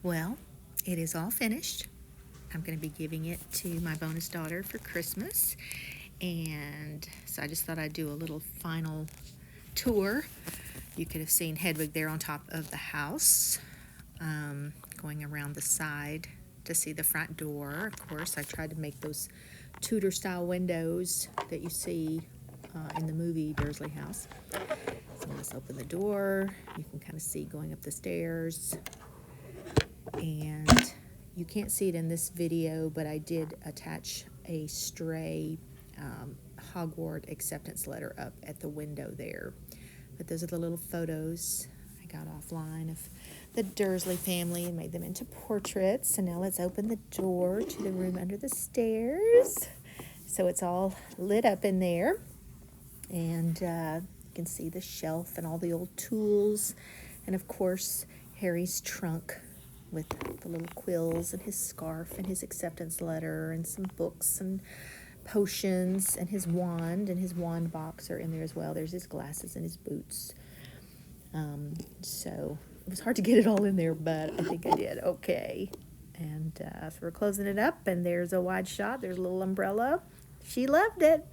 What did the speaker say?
Well, it is all finished. I'm going to be giving it to my bonus daughter for Christmas. And so I just thought I'd do a little final tour. You could have seen Hedwig there on top of the house, going around the side to see the front door. Of course, I tried to make those Tudor style windows that you see in the movie Dursley House. So let's open the door. You can kind of see going up the stairs. And you can't see it in this video, but I did attach a stray Hogwarts acceptance letter up at the window there. But those are the little photos I got offline of the Dursley family and made them into portraits. And now let's open the door to the room under the stairs. So it's all lit up in there. And you can see the shelf and all the old tools. And of course, Harry's trunk with the little quills and his scarf and his acceptance letter and some books and potions and his wand box are in there as well. There's his glasses and his boots. So it was hard to get it all in there, but I think I did okay. And so we're closing it up, and there's a wide shot. There's a little umbrella. She loved it.